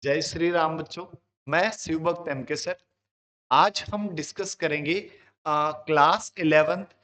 जय श्री राम बच्चों। मैं शिवभक्त एमके सर। आज हम डिस्कस करेंगे क्लास 11th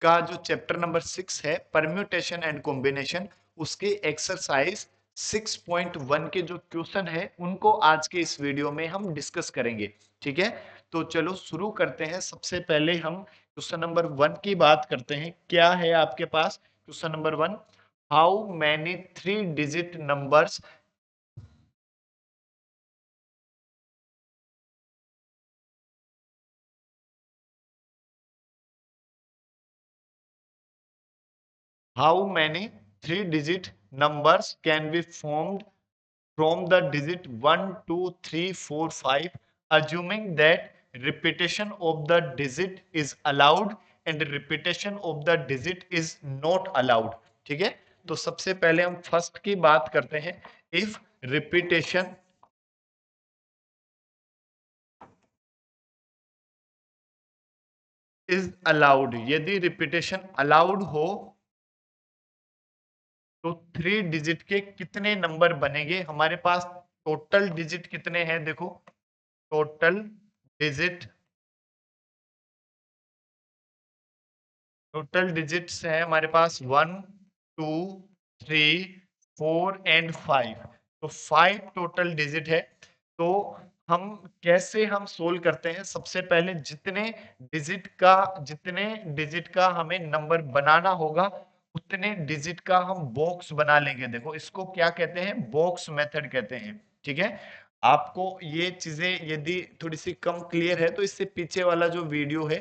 का जो चैप्टर नंबर 6 है परम्यूटेशन एंड कॉम्बिनेशन, उसके एक्सरसाइज 6.1 के जो क्वेश्चन है उनको आज के इस वीडियो में हम डिस्कस करेंगे। ठीक है, तो चलो शुरू करते हैं। सबसे पहले हम क्वेश्चन नंबर 1 की बात करते हैं। क्या है आपके पास question number 1? How many 3 digit numbers How many three-digit numbers can be formed from the digit 1, 2, 3, 4, 5, assuming that repetition of the digit is allowed and repetition of the digit is not allowed? ठीक है, तो सबसे पहले हम first की बात करते हैं। इफ रिपीटेशन इज अलाउड, यदि रिपीटेशन अलाउड हो तो 3 डिजिट के कितने नंबर बनेंगे हमारे पास? टोटल डिजिट कितने हैं देखो, टोटल डिजिट, टोटल डिजिट्स है हमारे पास 1, 2, 3, 4 एंड 5। तो 5 टोटल डिजिट है। तो हम कैसे हम सोल्व करते हैं? सबसे पहले जितने डिजिट का हमें नंबर बनाना होगा उतने डिजिट का हम बॉक्स बना लेंगे। देखो इसको क्या कहते हैं? बॉक्स मेथड कहते हैं। ठीक है, आपको ये चीजें यदि थोड़ी सी कम क्लियर है तो इससे पीछे वाला जो वीडियो है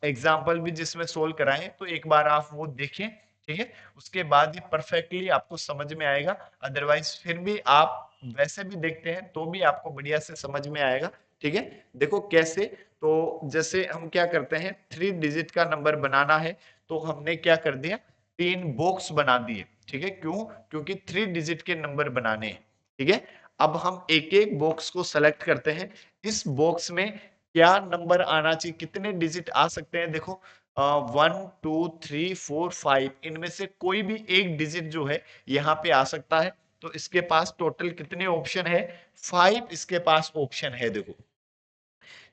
एग्जाम्पल भी जिसमें सोल्व कराएं तो एक बार आप वो देखें। ठीक है, उसके बाद ही परफेक्टली आपको समझ में आएगा। अदरवाइज फिर भी आप वैसे भी देखते हैं तो भी आपको बढ़िया से समझ में आएगा। ठीक है, देखो कैसे। तो जैसे हम क्या करते हैं, 3 डिजिट का नंबर बनाना है तो हमने क्या कर दिया, 3 बॉक्स बना दिए। ठीक है, क्यों? क्योंकि 3 डिजिट के नंबर बनाने हैं। ठीक है, अब हम एक एक बॉक्स को सेलेक्ट करते हैं। इस बॉक्स में क्या नंबर आना चाहिए, कितने डिजिट आ सकते हैं? देखो 1, 2, 3, 4, 5, इनमें से कोई भी एक डिजिट जो है यहाँ पे आ सकता है। तो इसके पास टोटल कितने ऑप्शन है? 5 इसके पास ऑप्शन है। देखो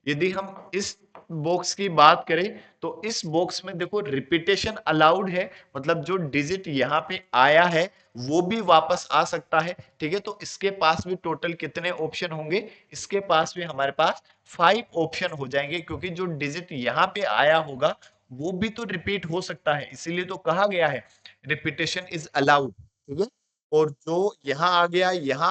यदि हम इस बॉक्स की बात करें तो इस बॉक्स में देखो रिपीटेशन अलाउड है, मतलब जो डिजिट यहाँ पे आया है वो भी वापस आ सकता है। ठीक है, तो इसके पास भी टोटल कितने ऑप्शन होंगे? इसके पास भी हमारे पास 5 ऑप्शन हो जाएंगे, क्योंकि जो डिजिट यहाँ पे आया होगा वो भी तो रिपीट हो सकता है, इसीलिए तो कहा गया है रिपीटेशन इज अलाउड। ठीक है, और जो यहाँ आ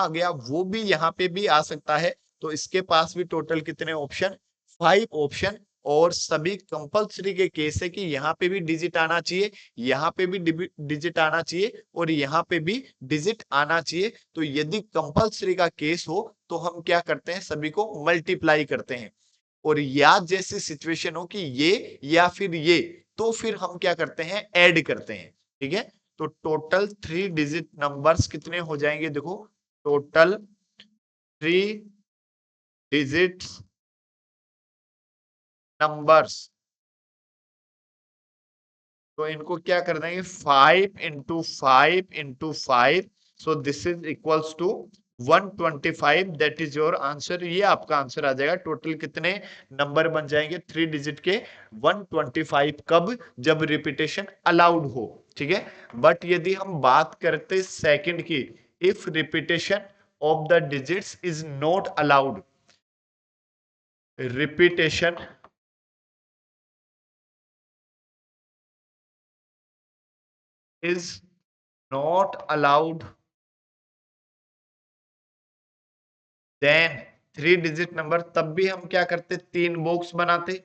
गया वो भी यहाँ पे भी आ सकता है। तो इसके पास भी टोटल कितने ऑप्शन? 5 ऑप्शन। और सभी कंपल्सरी के केस है कि यहाँ पे भी डिजिट आना चाहिए, यहाँ पे भी डिजिट आना चाहिए और यहाँ पे भी डिजिट आना चाहिए। तो यदि कंपल्सरी का केस हो तो हम क्या करते हैं, सभी को मल्टीप्लाई करते हैं। और या जैसी सिचुएशन हो कि ये या फिर ये, तो फिर हम क्या करते हैं, ऐड करते हैं। ठीक है, तो टोटल 3 डिजिट नंबर्स कितने हो जाएंगे? देखो टोटल 3 डिजिट नंबर्स, तो इनको क्या कर देंगे, 5 into 5 into 5। So this is equals to 125। That is your answer. ये आपका आंसर आ जाएगा। टोटल कितने नंबर बन जाएंगे 3 डिजिट के? 125। कब? जब रिपीटेशन अलाउड हो। ठीक है, बट यदि हम बात करते सेकंड की, if repetition of the digits is not allowed, repetition is not allowed, then 3 digit number, तब भी हम क्या करते, 3 बॉक्स बनाते।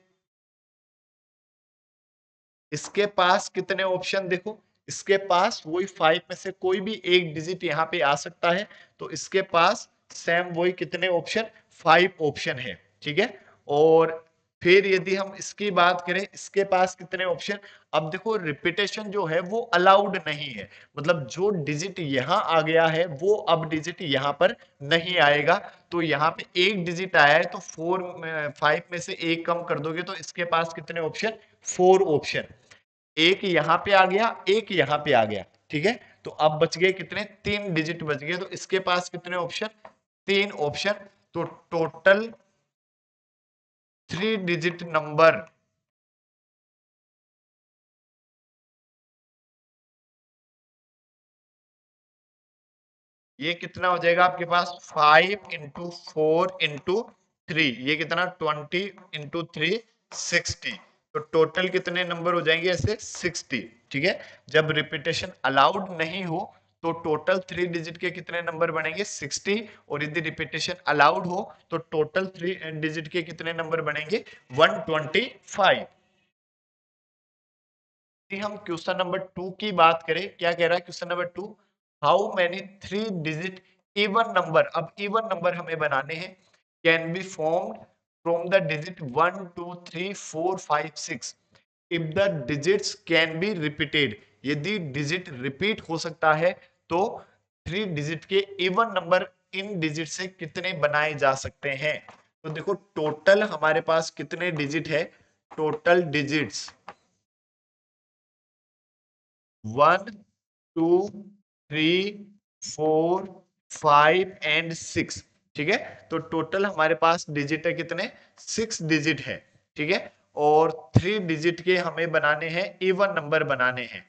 इसके पास कितने ऑप्शन? देखो इसके पास वही 5 में से कोई भी एक डिजिट यहाँ पे आ सकता है। तो इसके पास सेम वही कितने ऑप्शन? 5 ऑप्शन है। ठीक है, और फिर यदि हम इसकी बात करें, इसके पास कितने ऑप्शन? अब देखो रिपीटेशन जो है वो अलाउड नहीं है, मतलब जो डिजिट यहाँ आ गया है वो अब डिजिट यहाँ पर नहीं आएगा। तो यहाँ पे एक डिजिट आया है तो 5 में से एक कम कर दोगे तो इसके पास कितने ऑप्शन? 4 ऑप्शन। एक यहाँ पे आ गया, एक यहाँ पे आ गया। ठीक है, तो अब बच गए कितने? 3 डिजिट बच गए। तो इसके पास कितने ऑप्शन? 3 ऑप्शन। तो टोटल 3 डिजिट नंबर ये कितना हो जाएगा आपके पास 5 × 4 × 3, ये कितना 20 × 3 60। तो टोटल कितने नंबर हो जाएंगे ऐसे 60। ठीक है, जब रिपीटेशन अलाउड नहीं हो तो टोटल 3 डिजिट के कितने नंबर बनेंगे 60, और यदि रिपीटेशन अलाउड हो तो टोटल 3 डिजिट के कितने नंबर बनेंगे 125। हम क्वेश्चन नंबर 2 की बात करें, क्या कह रहा है question number 2, how many 3 digit even number, अब इवन नंबर हमें बनाने हैं, can be formed from the digit 1 2 3 4 5 6 if the digits can be repeated, यदि डिजिट रिपीट हो सकता है तो 3 डिजिट के इवन नंबर इन डिजिट से कितने बनाए जा सकते हैं। तो देखो टोटल हमारे पास कितने डिजिट है, टोटल डिजिट्स 1 2 3 4 5 एंड 6। ठीक है, तो टोटल हमारे पास डिजिट है कितने 6 डिजिट है। ठीक है, और 3 डिजिट के हमें बनाने हैं इवन नंबर बनाने हैं।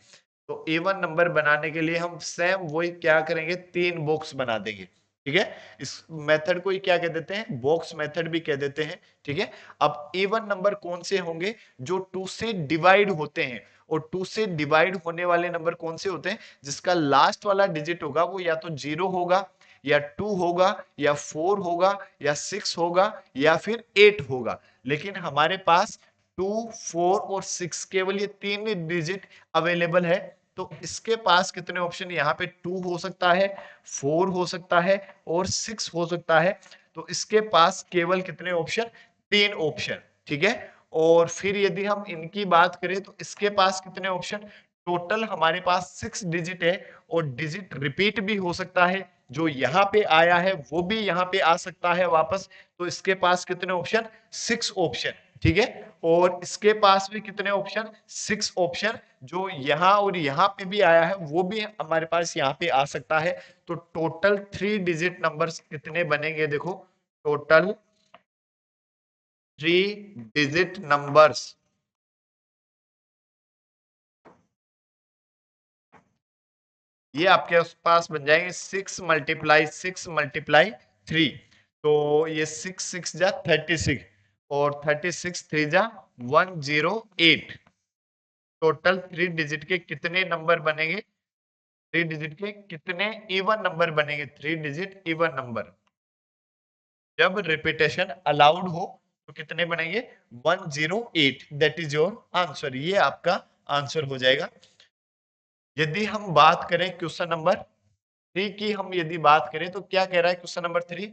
तो इवन नंबर बनाने के लिए हम सेम वही क्या करेंगे, 3 बॉक्स बना देंगे। ठीक है, इस मेथड को ही क्या कह देते हैं, बॉक्स मेथड भी कह देते हैं। ठीक है, अब इवन नंबर कौन से होंगे, जो 2 से डिवाइड होते हैं, और 2 से डिवाइड होने वाले नंबर कौन से होते हैं, जिसका लास्ट वाला डिजिट होगा वो या तो 0 होगा, या 2 होगा, या 4 होगा, या 6 होगा, या फिर 8 होगा। लेकिन हमारे पास 2 4 और 6 केवल ये 3 डिजिट अवेलेबल है। तो इसके पास कितने ऑप्शन, यहाँ पे 2 हो सकता है, 4 हो सकता है, और 6 हो सकता है। तो इसके पास केवल कितने ऑप्शन, 3 ऑप्शन। ठीक है, और फिर यदि हम इनकी बात करें तो इसके पास कितने ऑप्शन, टोटल हमारे पास 6 डिजिट है, और डिजिट रिपीट भी हो सकता है, जो यहाँ पे आया है वो भी यहाँ पे आ सकता है वापस। तो इसके पास कितने ऑप्शन, 6 ऑप्शन। ठीक है, और इसके पास भी कितने ऑप्शन, 6 ऑप्शन, जो यहाँ और यहाँ पे भी आया है वो भी हमारे पास यहाँ पे आ सकता है। तो टोटल 3 डिजिट नंबर्स कितने बनेंगे, देखो टोटल 3 डिजिट नंबर्स, ये आपके पास बन जाएंगे 6 × 6 × 3। तो ये 6 6 जा 36, और 36 3 जा 108। टोटल 3 डिजिट के कितने नंबर बनेंगे, 3 डिजिट के कितने इवन नंबर बनेंगे, 3 डिजिट इवन नंबर जब रिपीटेशन अलाउड हो तो कितने बनेंगे 108। दैट इज योर आंसर, ये आपका आंसर हो जाएगा। यदि हम बात करें क्वेश्चन नंबर 3 की, हम यदि बात करें तो क्या कह रहा है question number 3,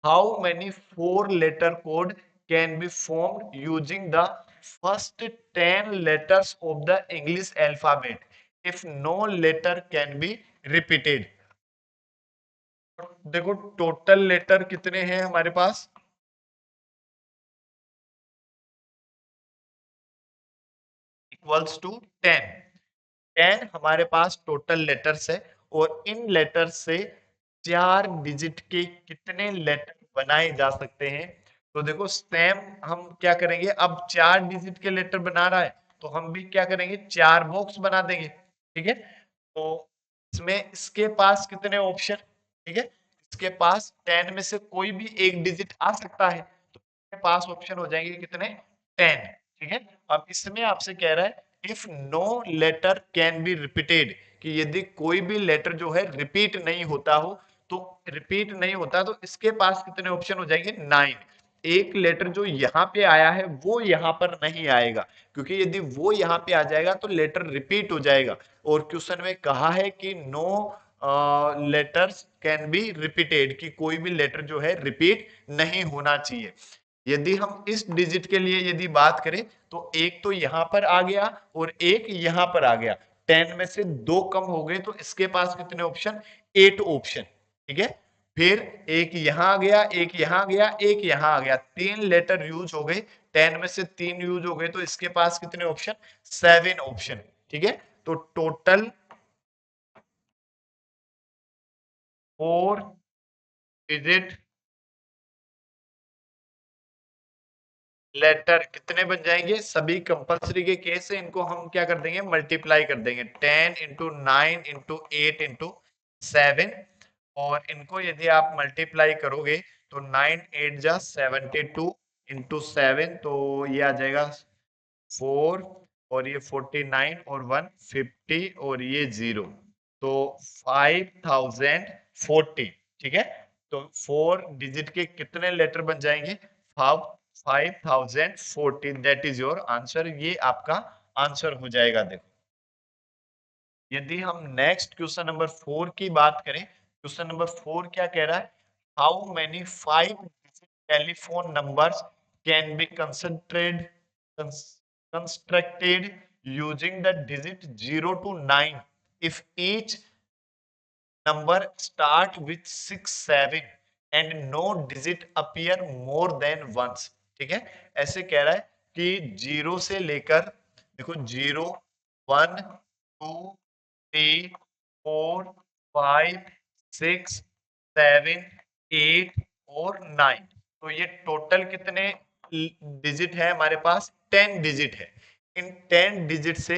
how many 4 letter code can be formed using the first 10 letters of the English alphabet if no letter can be repeated. देखो टोटल लेटर कितने हैं हमारे पास, इक्वल्स टू 10। 10 हमारे पास टोटल लेटर्स है, और इन लेटर्स से 4 डिजिट के कितने लेटर बनाए जा सकते हैं। तो देखो सेम हम क्या करेंगे, अब 4 डिजिट के लेटर बना रहा है तो हम भी क्या करेंगे, 4 बॉक्स बना देंगे। ठीक है, तो इसमें इसके पास कितने ऑप्शन, ठीक है, इसके पास 10 में से कोई भी एक डिजिट आ सकता है, तो इसके पास ऑप्शन हो जाएंगे कितने 10। ठीक है, अब इसमें आपसे कह रहा है if no letter can be repeated, कि यदि कोई भी लेटर जो है रिपीट नहीं होता हो, तो रिपीट नहीं होता तो इसके पास कितने ऑप्शन हो जाएंगे 9। एक लेटर जो यहाँ पे आया है वो यहाँ पर नहीं आएगा, क्योंकि यदि वो यहाँ पे आ जाएगा तो लेटर रिपीट हो जाएगा, और क्वेश्चन में कहा है कि no letters can be repeated, कि कोई भी लेटर जो है रिपीट नहीं होना चाहिए। यदि हम इस डिजिट के लिए यदि बात करें तो एक तो यहां पर आ गया और एक यहां पर आ गया, 10 में से 2 कम हो गए, तो इसके पास कितने ऑप्शन, 8 ऑप्शन। ठीक है, फिर एक यहां आ गया, एक यहां आ गया, एक यहां आ गया, 3 लेटर यूज हो गए, 10 में से 3 यूज हो गए, तो इसके पास कितने ऑप्शन, 7 ऑप्शन। ठीक है, तो टोटल 4 डिजिट लेटर कितने बन जाएंगे? सभी कंपल्सरी के केस है, इनको हम क्या कर देंगे? मल्टीप्लाई कर देंगे। 10 × 9 × 8 × 7, और इनको यदि आप मल्टीप्लाई करोगे तो 9 8 जा 72 × 7, तो ये आ जाएगा 4, और ये 49, और 150, और ये 0, तो 5040। ठीक है, तो 4 डिजिट के कितने लेटर बन जाएंगे? 5014, दैट इज योर आंसर। ये आपका आंसर हो जाएगा। देखो, यदि हम नेक्स्ट क्वेश्चन नंबर 4 की बात करें, क्वेश्चन नंबर 4 क्या कह रहा है? How many 5 telephone numbers can be constructed using the digit 0 to 9 if each number start with 6 7 and no digit appear more than once। ठीक है, ऐसे कह रहा है कि 0 से लेकर, देखो, 0 1 2 3 4 5 6 7 8 और 9, तो ये टोटल कितने डिजिट है हमारे पास? 10 डिजिट है। इन 10 डिजिट से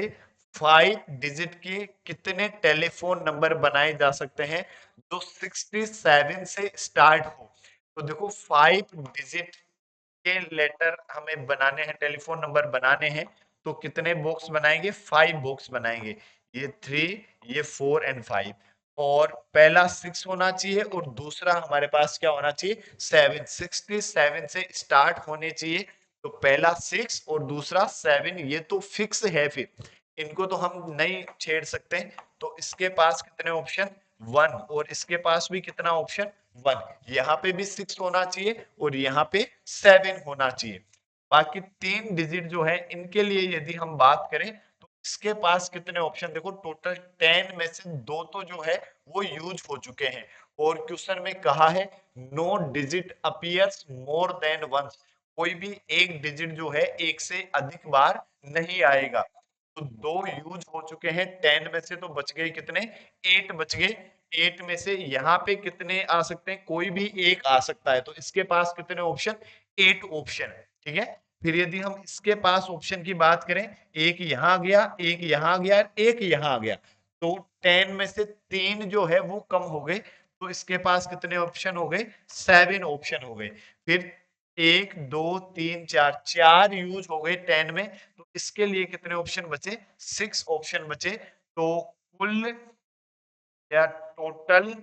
5 डिजिट के कितने टेलीफोन नंबर बनाए जा सकते हैं जो 67 से स्टार्ट हो? तो देखो, 5 डिजिट के लेटर हमें बनाने हैं, टेलीफोन नंबर बनाने हैं, तो कितने बॉक्स बनाएंगे? 5 बॉक्स बनाएंगे। ये 3, ये 4 एंड 5, और पहला 6 होना चाहिए और दूसरा हमारे पास क्या होना चाहिए? 7। 67 से स्टार्ट होने चाहिए, तो पहला 6 और दूसरा 7, ये तो फिक्स है। फिर इनको तो हम नहीं छेड़ सकते, तो इसके पास कितने ऑप्शन? 1, और इसके पास भी कितना ऑप्शन? 1। यहाँ पे भी 6 होना चाहिए और यहाँ पे 7 होना चाहिए। बाकी 3 डिजिट जो है, इनके लिए यदि हम बात करें तो इसके पास कितने ऑप्शन? देखो, टोटल 10 में से 2 तो जो है वो यूज हो चुके हैं, और क्वेश्चन में कहा है no digit appears more than once, कोई भी एक डिजिट जो है एक से अधिक बार नहीं आएगा। तो 2 यूज हो चुके हैं, 10 में से तो बच गए कितने? 8 बच गए। 8 में से यहाँ पे कितने आ सकते हैं? कोई भी एक आ सकता है, तो इसके पास कितने ऑप्शन? 8 ऑप्शन है। ठीक है, फिर यदि हम इसके पास ऑप्शन की बात करें, एक यहाँ गया, एक यहाँ गया, एक यहाँ गया, तो 10 में से 3 जो है वो कम हो गए, तो इसके पास कितने ऑप्शन हो गए? 7 ऑप्शन हो गए। फिर 1 2 3 4, 4 यूज हो गए 10 में, तो इसके लिए कितने ऑप्शन बचे? 6 ऑप्शन बचे। तो कुल या total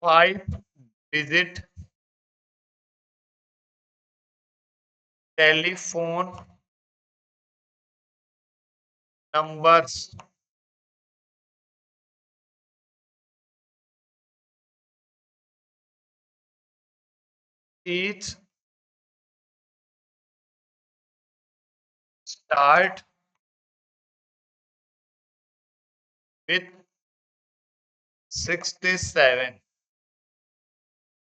5 digit telephone numbers each start with 67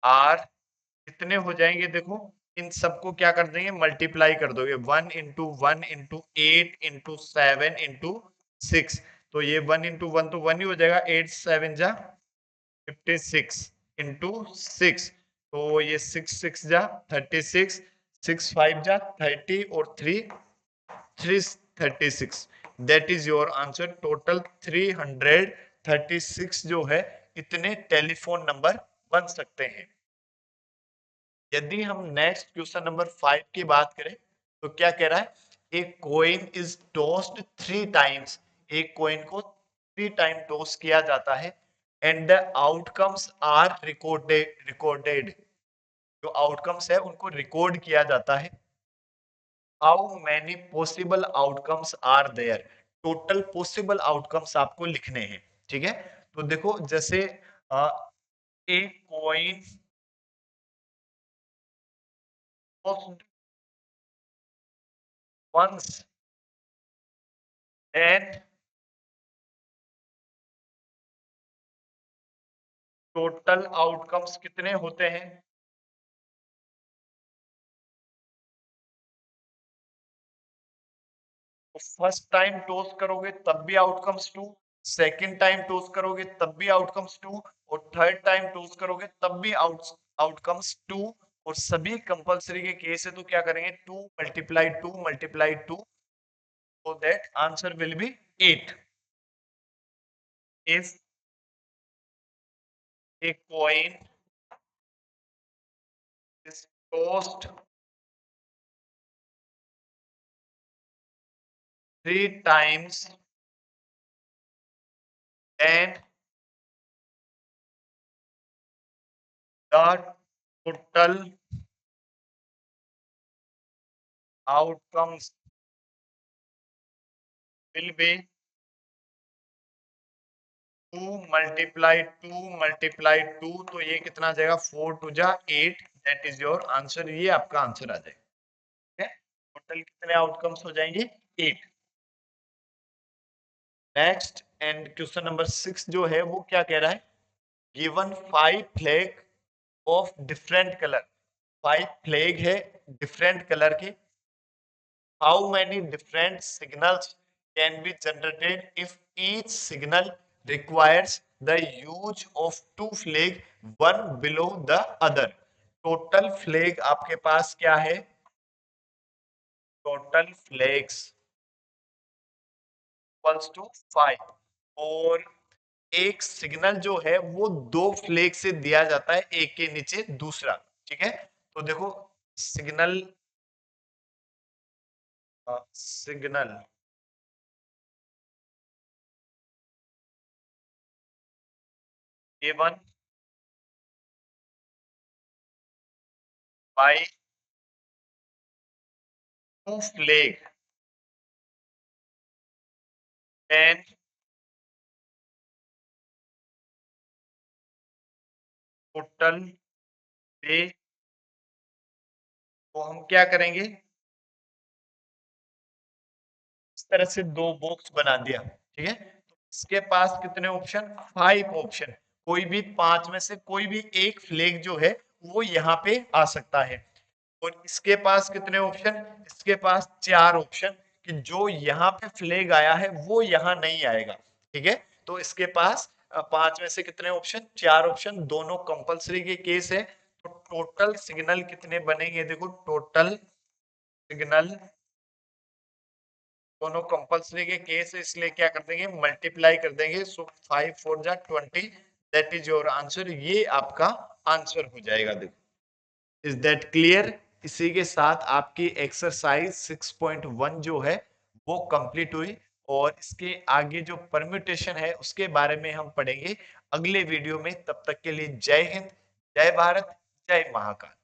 are कितने हो जाएंगे? देखो, इन सबको क्या कर देंगे? मल्टीप्लाई कर दोगे। 1 × 1 × 8 × 7 × 6, तो ये 1 × 1 तो 1 ही हो जाएगा। 8 7 जा 56 × 6, तो ये 6 6 जा 36, 6 5 जा 30, और 3 336, that is your answer. Total 336 जो है, इतने टेलीफोन नंबर बन सकते हैं। यदि हम नेक्स्ट क्वेश्चन नंबर 5 की बात करें, तो क्या कह रहा है? A coin is tossed 3 times, एक कॉइन को 3 टाइम टॉस किया जाता है, and the outcomes are recorded, जो आउटकम्स है उनको रिकॉर्ड किया जाता है। How many possible outcomes are there, total possible outcomes आपको लिखने हैं। ठीक है, तो देखो, जैसे a coin once and total outcomes कितने होते हैं? तो फर्स्ट टाइम टॉस करोगे तब भी आउटकम्स 2, सेकेंड टाइम टूज करोगे तब भी आउटकम्स 2, और थर्ड टाइम टूज करोगे तब भी आउटकम्स 2, और सभी कंपलसरी के केस है तो क्या करेंगे 2 multiply 2 multiply 2, so that answer will be 8. If a coin is tossed 3 times, then the total outcomes will be 2 multiply 2 multiply 2, तो ये कितना आ जाएगा 4 टू जा 8, दैट इज योर आंसर, ये आपका आंसर आ जाएगा। ठीक है, टोटल कितने आउटकम्स हो जाएंगे 8। नेक्स्ट एंड क्वेश्चन नंबर 6 जो है वो क्या कह रहा है, given 5 flag of different colour, 5 flag है डिफरेंट कलर के, how many different signals can be generated if each signal requires the use of 2 flag, one below the other? Total flag आपके पास क्या है, टोटल फ्लैग्स इक्वल्स टू 5, और एक signal जो है वो 2 फ्लैग से दिया जाता है, एक के नीचे दूसरा। ठीक है, तो देखो signal signal A1 by 2 flag and total पे, तो हम क्या करेंगे, इस तरह से 2 बॉक्स बना दिया। ठीक है, तो इसके पास कितने ऑप्शन, 5 ऑप्शन, कोई भी 5 में से कोई भी एक फ्लैग जो है वो यहाँ पे आ सकता है। और इसके पास कितने ऑप्शन, इसके पास 4 ऑप्शन, कि जो यहाँ पे फ्लैग आया है वो यहाँ नहीं आएगा। ठीक है, तो इसके पास 5 में से कितने ऑप्शन, 4 ऑप्शन, दोनों कंपलसरी के केस है। तो टोटल सिग्नल कितने बनेंगे, देखो टोटल सिग्नल दोनों कंपलसरी के केस है, इसलिए क्या कर देंगे मल्टीप्लाई कर देंगे, सो 5 4 जा 20, दैट इज योर आंसर, ये आपका आंसर हो जाएगा। देखो, इज दैट क्लियर? इसी के साथ आपकी एक्सरसाइज 6.1 जो है वो कंप्लीट हुई, और इसके आगे जो परम्यूटेशन है उसके बारे में हम पढ़ेंगे अगले वीडियो में। तब तक के लिए जय हिंद, जय भारत, जय महाकाल।